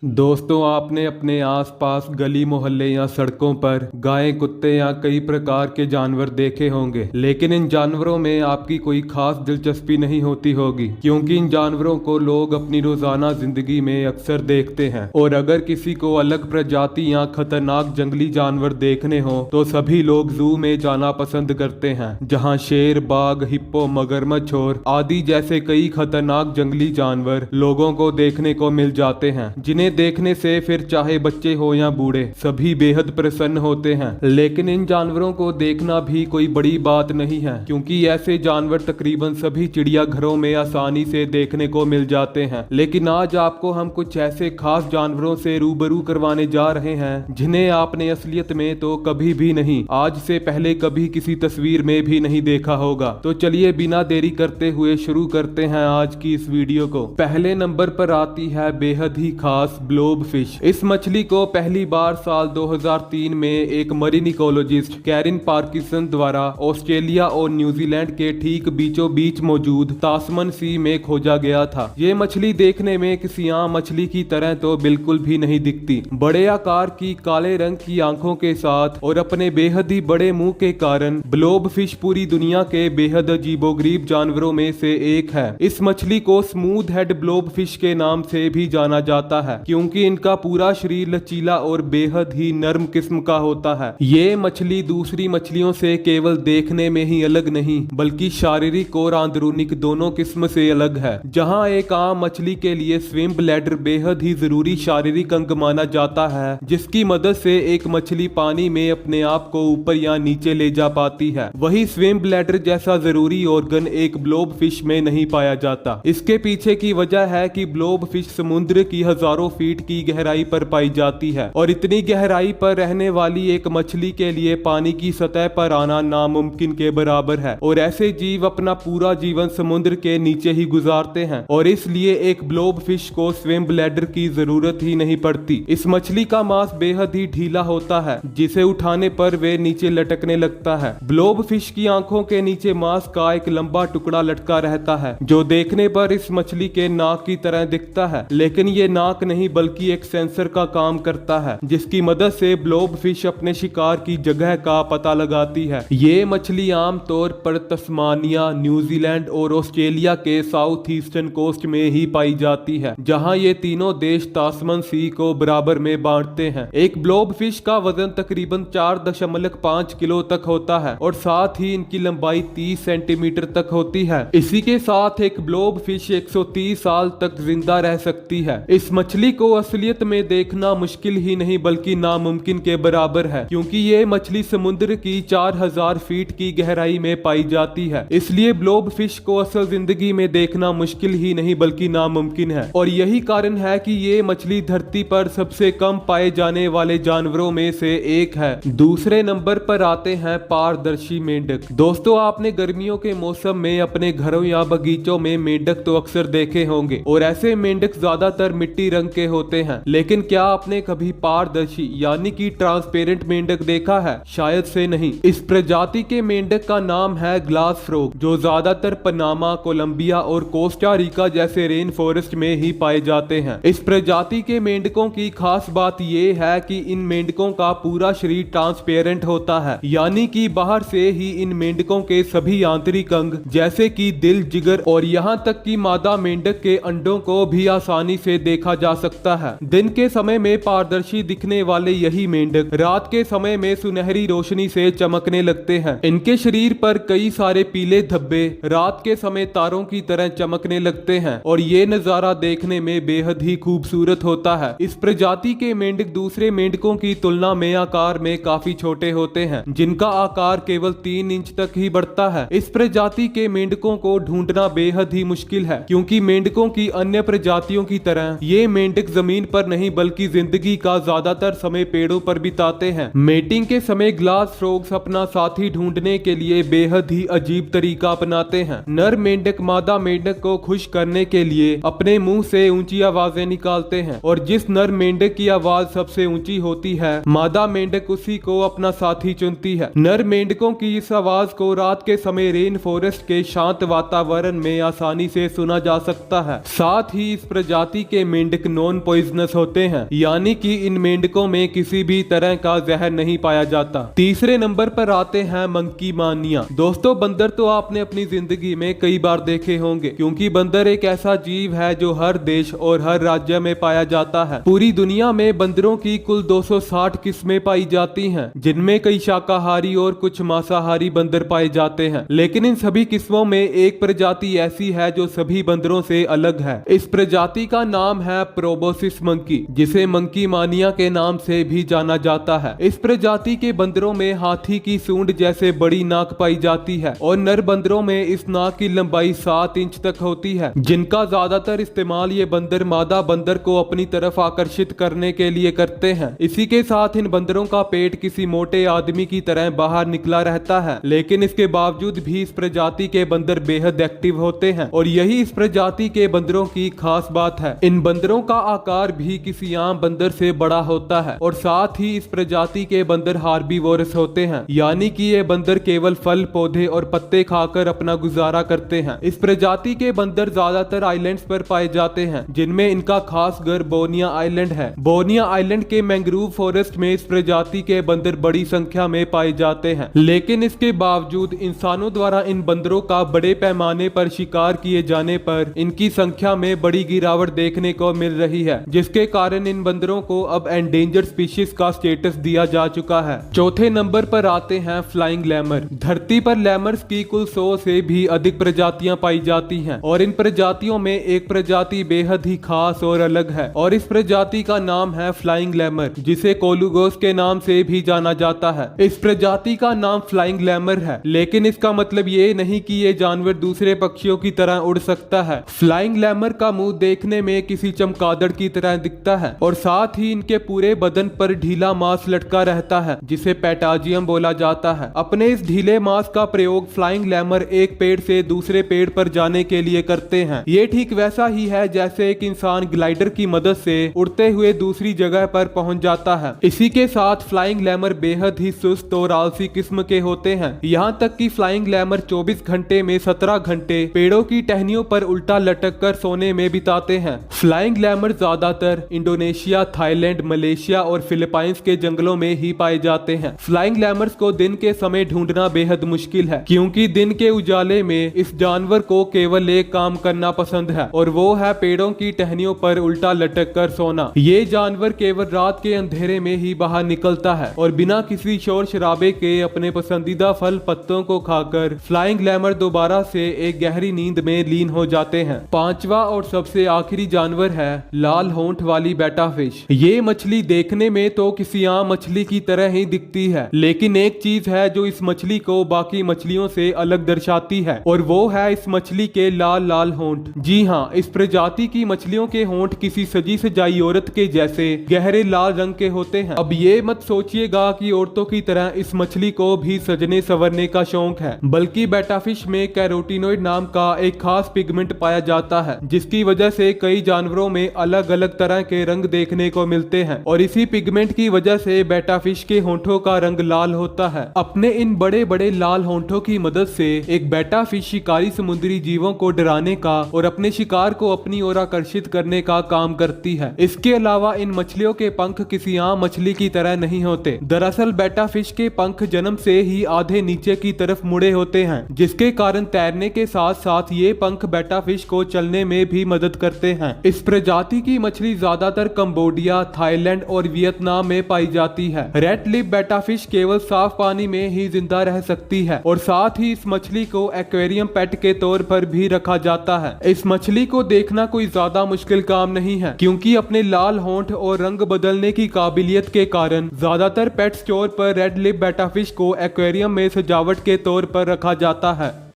दोस्तों, आपने अपने आसपास गली मोहल्ले या सड़कों पर गाय, कुत्ते या कई प्रकार के जानवर देखे होंगे, लेकिन इन जानवरों में आपकी कोई खास दिलचस्पी नहीं होती होगी, क्योंकि इन जानवरों को लोग अपनी रोजाना जिंदगी में अक्सर देखते हैं। और अगर किसी को अलग प्रजाति या खतरनाक जंगली जानवर देखने हो तो सभी लोग जू में जाना पसंद करते हैं, जहाँ शेर, बाघ, हिप्पो, मगरमच्छ और आदि जैसे कई खतरनाक जंगली जानवर लोगों को देखने को मिल जाते हैं, जिन्हें देखने से फिर चाहे बच्चे हो या बूढ़े सभी बेहद प्रसन्न होते हैं। लेकिन इन जानवरों को देखना भी कोई बड़ी बात नहीं है, क्योंकि ऐसे जानवर तकरीबन सभी चिड़ियाघरों में आसानी से देखने को मिल जाते हैं। लेकिन आज आपको हम कुछ ऐसे खास जानवरों से रूबरू करवाने जा रहे हैं जिन्हें आपने असलियत में तो कभी भी नहीं, आज से पहले कभी किसी तस्वीर में भी नहीं देखा होगा। तो चलिए बिना देरी करते हुए शुरू करते हैं आज की इस वीडियो को। पहले नंबर पर आती है बेहद ही खास ब्लोब फिश। इस मछली को पहली बार साल 2003 में एक मरीन इकोलॉजिस्ट कैरिन पार्किंसन द्वारा ऑस्ट्रेलिया और न्यूजीलैंड के ठीक बीचों बीच मौजूद तास्मन सी में खोजा गया था। ये मछली देखने में किसी आम मछली की तरह तो बिल्कुल भी नहीं दिखती। बड़े आकार की काले रंग की आंखों के साथ और अपने बेहद ही बड़े मुंह के कारण ब्लोब फिश पूरी दुनिया के बेहद अजीबोगरीब जानवरों में से एक है। इस मछली को स्मूथ हेड ब्लोब फिश के नाम से भी जाना जाता है, क्योंकि इनका पूरा शरीर लचीला और बेहद ही नर्म किस्म का होता है। ये मछली दूसरी मछलियों से केवल देखने में ही अलग नहीं, बल्कि शारीरिक और आंदरूनिक दोनों किस्म से अलग है। जहां एक आम मछली के लिए स्विम ब्लैडर बेहद ही जरूरी शारीरिक अंग माना जाता है, जिसकी मदद से एक मछली पानी में अपने आप को ऊपर या नीचे ले जा पाती है, वही स्विम ब्लैडर जैसा जरूरी ऑर्गन एक ब्लोब फिश में नहीं पाया जाता। इसके पीछे की वजह है कि ब्लोब फिश समुद्र की हजारों फीट की गहराई पर पाई जाती है, और इतनी गहराई पर रहने वाली एक मछली के लिए पानी की सतह पर आना नामुमकिन के बराबर है। और ऐसे जीव अपना पूरा जीवन समुद्र के नीचे ही गुजारते हैं, और इसलिए एक ब्लोब फिश को स्विम ब्लैडर की जरूरत ही नहीं पड़ती। इस मछली का मांस बेहद ही ढीला होता है, जिसे उठाने पर वे नीचे लटकने लगता है। ब्लोब फिश की आंखों के नीचे मांस का एक लंबा टुकड़ा लटका रहता है, जो देखने पर इस मछली के नाक की तरह दिखता है, लेकिन ये नाक नहीं बल्कि एक सेंसर का काम करता है, जिसकी मदद से ब्लोब फिश अपने शिकार की जगह का पता लगाती है। ये मछली आमतौर पर तस्मानिया, न्यूजीलैंड और ऑस्ट्रेलिया के साउथ ईस्टर्न कोस्ट में ही पाई जाती है, जहां ये तीनों देश तास्मन सी को बराबर में बांटते हैं। एक ब्लोब फिश का वजन तकरीबन 4.5 किलो तक होता है, और साथ ही इनकी लंबाई 30 सेंटीमीटर तक होती है। इसी के साथ एक ब्लोब फिश 130 साल तक जिंदा रह सकती है। इस मछली को असलियत में देखना मुश्किल ही नहीं बल्कि नामुमकिन के बराबर है, क्योंकि ये मछली समुद्र की 4000 फीट की गहराई में पाई जाती है। इसलिए ब्लोब फिश को असल जिंदगी में देखना मुश्किल ही नहीं बल्कि नामुमकिन है, और यही कारण है कि ये मछली धरती पर सबसे कम पाए जाने वाले जानवरों में से एक है। दूसरे नंबर पर आते हैं पारदर्शी मेंढक। दोस्तों, आपने गर्मियों के मौसम में अपने घरों या बगीचों में मेंढक तो अक्सर देखे होंगे, और ऐसे मेंढक ज्यादातर मिट्टी रंग के होते हैं। लेकिन क्या आपने कभी पारदर्शी यानी कि ट्रांसपेरेंट मेंढक देखा है? शायद से नहीं। इस प्रजाति के मेंढक का नाम है ग्लास फ्रॉग, जो ज्यादातर पनामा, कोलंबिया और कोस्टा रिका जैसे रेन फॉरेस्ट में ही पाए जाते हैं। इस प्रजाति के मेंढकों की खास बात यह है कि इन मेंढकों का पूरा शरीर ट्रांसपेरेंट होता है, यानी कि बाहर से ही इन मेंढकों के सभी आंतरिक अंग जैसे कि दिल, जिगर और यहाँ तक कि मादा मेंढक के अंडों को भी आसानी से देखा जा सकता है। दिन के समय में पारदर्शी दिखने वाले यही मेंढक रात के समय में सुनहरी रोशनी से चमकने लगते हैं। इनके शरीर पर कई सारे पीले धब्बे रात के समय तारों की तरह चमकने लगते हैं, और ये नजारा देखने में बेहद ही खूबसूरत होता है। इस प्रजाति के मेंढक दूसरे मेंढकों की तुलना में आकार में काफी छोटे होते हैं, जिनका आकार केवल 3 इंच तक ही बढ़ता है। इस प्रजाति के मेंढकों को ढूंढना बेहद ही मुश्किल है, क्योंकि मेंढकों की अन्य प्रजातियों की तरह ये मेंढक जमीन पर नहीं बल्कि जिंदगी का ज्यादातर समय पेड़ों पर बिताते हैं। मेटिंग के समय ग्लास फ्रॉग्स अपना साथी ढूंढने के लिए बेहद ही अजीब तरीका अपनाते हैं। नर मेंढक मादा मेंढक को खुश करने के लिए अपने मुंह से ऊंची आवाजें निकालते हैं, और जिस नर मेंढक की आवाज सबसे ऊंची होती है, मादा मेंढक उसी को अपना साथी चुनती है। नर मेंढकों की इस आवाज को रात के समय रेन फॉरेस्ट के शांत वातावरण में आसानी से सुना जा सकता है। साथ ही इस प्रजाति के मेंढक 9 नॉन पॉइजनस होते हैं, यानी कि इन मेंढकों में किसी भी तरह का जहर नहीं पाया जाता। तीसरे नंबर पर आते हैं मंकी मानिया। दोस्तों, बंदर तो आपने अपनी जिंदगी में कई बार देखे होंगे, क्योंकि बंदर एक ऐसा जीव है जो हर देश और हर राज्य में पाया जाता है। पूरी दुनिया में बंदरों की कुल 260 किस्में पाई जाती हैं, जिनमें कई शाकाहारी और कुछ मांसाहारी बंदर पाए जाते हैं। लेकिन इन सभी किस्मों में एक प्रजाति ऐसी है जो सभी बंदरों से अलग है। इस प्रजाति का नाम है प्रोबोसिस मंकी, जिसे मंकी मानिया के नाम से भी जाना जाता है। इस प्रजाति के बंदरों में हाथी की सूंड जैसे बड़ी नाक पाई जाती है और नर बंदरों में इस नाक की लंबाई 7 इंच तक होती है, जिनका ज्यादातर इस्तेमाल ये बंदर मादा बंदर को अपनी तरफ आकर्षित करने के लिए करते हैं। इसी के साथ इन बंदरों का पेट किसी मोटे आदमी की तरह बाहर निकला रहता है, लेकिन इसके बावजूद भी इस प्रजाति के बंदर बेहद एक्टिव होते हैं और यही इस प्रजाति के बंदरों की खास बात है। इन बंदरों का आकार भी किसी आम बंदर से बड़ा होता है और साथ ही इस प्रजाति के बंदर हार्बीवोरस होते हैं, यानी कि ये बंदर केवल फल, पौधे और पत्ते खाकर अपना गुजारा करते हैं। इस प्रजाति के बंदर ज्यादातर आइलैंड्स पर पाए जाते हैं, जिनमें इनका खास घर बोनिया आइलैंड है। बोनिया आइलैंड के मैंग्रोव फॉरेस्ट में इस प्रजाति के बंदर बड़ी संख्या में पाए जाते हैं, लेकिन इसके बावजूद इंसानों द्वारा इन बंदरों का बड़े पैमाने पर शिकार किए जाने पर इनकी संख्या में बड़ी गिरावट देखने को मिल रही है, जिसके कारण इन बंदरों को अब एंडेंजर्ड स्पीशीज का स्टेटस दिया जा चुका है। चौथे नंबर पर आते हैं फ्लाइंग लैमर। धरती पर लैमर्स की कुल 100 से भी अधिक प्रजातियां पाई जाती हैं और इन प्रजातियों में एक प्रजाति बेहद ही खास और अलग है और इस प्रजाति का नाम है फ्लाइंग लैमर, जिसे कोलुगोस के नाम से भी जाना जाता है। इस प्रजाति का नाम फ्लाइंग लैमर है, लेकिन इसका मतलब ये नहीं कि ये जानवर दूसरे पक्षियों की तरह उड़ सकता है। फ्लाइंग लैमर का मुंह देखने में किसी चमगादड़ की तरह दिखता है और साथ ही इनके पूरे बदन पर ढीला मांस लटका रहता है, जिसे पैटाजियम बोला जाता है। अपने इस ढीले मांस का प्रयोग फ्लाइंग लैमर एक पेड़ से दूसरे पेड़ पर जाने के लिए करते हैं। ये ठीक वैसा ही है जैसे एक इंसान ग्लाइडर की मदद से उड़ते हुए दूसरी जगह पर पहुंच जाता है। इसी के साथ फ्लाइंग लैमर बेहद ही सुस्त और आलसी किस्म के होते हैं, यहाँ तक कि फ्लाइंग लैमर 24 घंटे में 17 घंटे पेड़ों की टहनियों पर उल्टा लटक कर सोने में बिताते हैं। फ्लाइंग लैमर ज्यादातर इंडोनेशिया, थाईलैंड, मलेशिया और फिलीपाइंस के जंगलों में ही पाए जाते हैं। फ्लाइंग लैमर्स को दिन के समय ढूंढना बेहद मुश्किल है, क्योंकि दिन के उजाले में इस जानवर को केवल एक काम करना पसंद है और वो है पेड़ों की टहनियों पर उल्टा लटक कर सोना। ये जानवर केवल रात के अंधेरे में ही बाहर निकलता है और बिना किसी शोर शराबे के अपने पसंदीदा फल पत्तों को खाकर फ्लाइंग लैमर दोबारा से एक गहरी नींद में लीन हो जाते हैं। पांचवा और सबसे आखिरी जानवर है लाल होंठ वाली बेटा फिश। ये मछली देखने में तो किसी आम मछली की तरह ही दिखती है, लेकिन एक चीज है जो इस मछली को बाकी मछलियों से अलग दर्शाती है और वो है इस मछली के लाल लाल होंठ। जी हाँ, इस प्रजाति की मछलियों के होंठ किसी सजी सजाई औरत के जैसे गहरे लाल रंग के होते हैं। अब ये मत सोचिएगा कि औरतों की तरह इस मछली को भी सजने संवरने का शौक है, बल्कि बेटा फिश में कैरोटीनॉइड नाम का एक खास पिगमेंट पाया जाता है, जिसकी वजह से कई जानवरों में अलग अलग तरह के रंग देखने को मिलते हैं और इसी पिगमेंट की वजह से बेटा फिश के होंठों का रंग लाल होता है। अपने इन बड़े बड़े लाल होंठों की मदद से एक बेटा फिश शिकारी समुद्री जीवों को डराने का और अपने शिकार को अपनी ओर आकर्षित करने का काम करती है। इसके अलावा इन मछलियों के पंख किसी आम मछली की तरह नहीं होते। दरअसल बेटा फिश के पंख जन्म से ही आधे नीचे की तरफ मुड़े होते हैं, जिसके कारण तैरने के साथ साथ ये पंख बेटा फिश को चलने में भी मदद करते हैं। इस प्रजाति की मछली ज्यादातर कंबोडिया, थाईलैंड और वियतनाम में पाई जाती है। रेड लिप बेटा फिश केवल साफ पानी में ही जिंदा रह सकती है और साथ ही इस मछली को एक्वेरियम पेट के तौर पर भी रखा जाता है। इस मछली को देखना कोई ज्यादा मुश्किल काम नहीं है, क्योंकि अपने लाल होंठ और रंग बदलने की काबिलियत के कारण ज्यादातर पेट स्टोर पर रेड लिप बेटा फिश को एक्वेरियम में सजावट के तौर पर रखा जाता है।